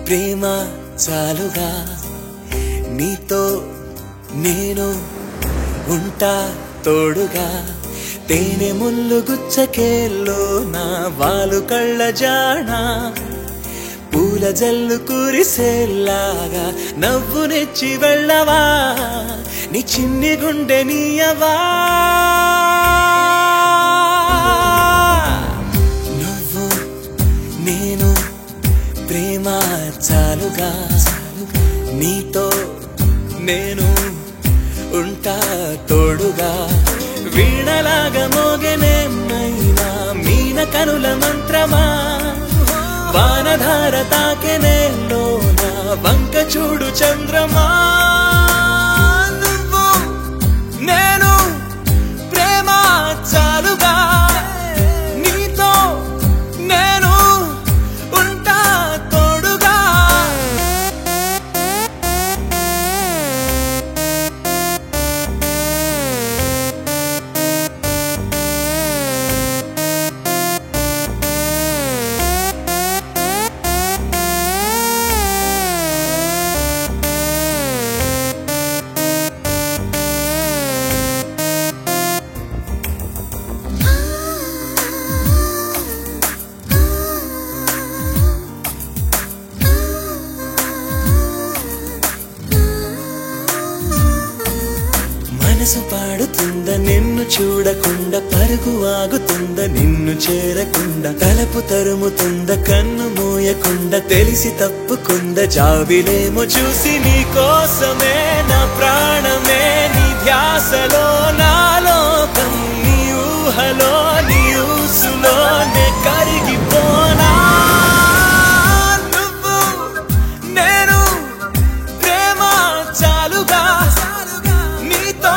ప్రేమ చాలుగా నీతో నేను ఉంటా తోడుగా తేనె ముల్లు గుచ్చకేల్లో నా వాలు కళ్ళ జానా పూల జల్లు కురిసేలాగా నవ్వు నెచ్చి వెళ్ళవా నీ చిన్ని గుండె నీయవా నువ్వు నేను ప్రేమ చాలుగా నీతో నేను ఉంటా తోడుగా వీణలాగా మోగెనేమైనా మీన కనుల మంత్రమా వానధార తాకెనేలోన వంక చూడు చంద్రమా నువ్వు నేను ప్రేమ చాలుగా నీతో నేను ఉంటా తోడుగా మనసు పాడుతుందా నిన్ను చూడకుండా పరుగు ఆగుతుందా నిన్ను చేరకుండా తలపు తరుముతుందా కన్ను మూయకుండా తెలిసి తప్పుకుందా జాబిలేమో చూసి నీ కోసమే నా ప్రాణమే నీ ధ్యాసలో నా లోకం నీ ఊహలో నీ ఊసులోనే కరిగిపోనా నువ్వు నేను ప్రేమ చాలుగా నీతో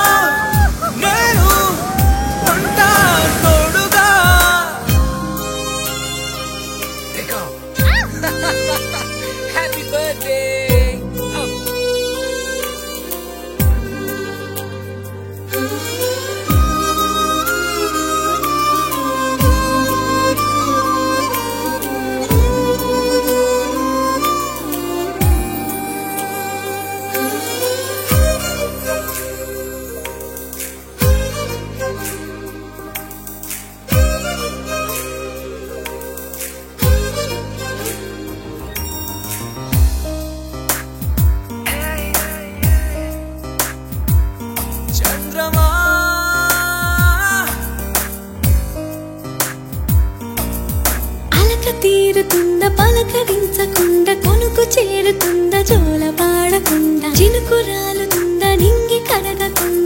నేను ఉంటా తోడుగా Happy birthday! చంద్రమా అలక తీరుతుందా పలకరించకుండా కొనుకు చేరుతుందా జోల పాడకుండా చినుకు రాలుతుందా నింగి కరగకుండా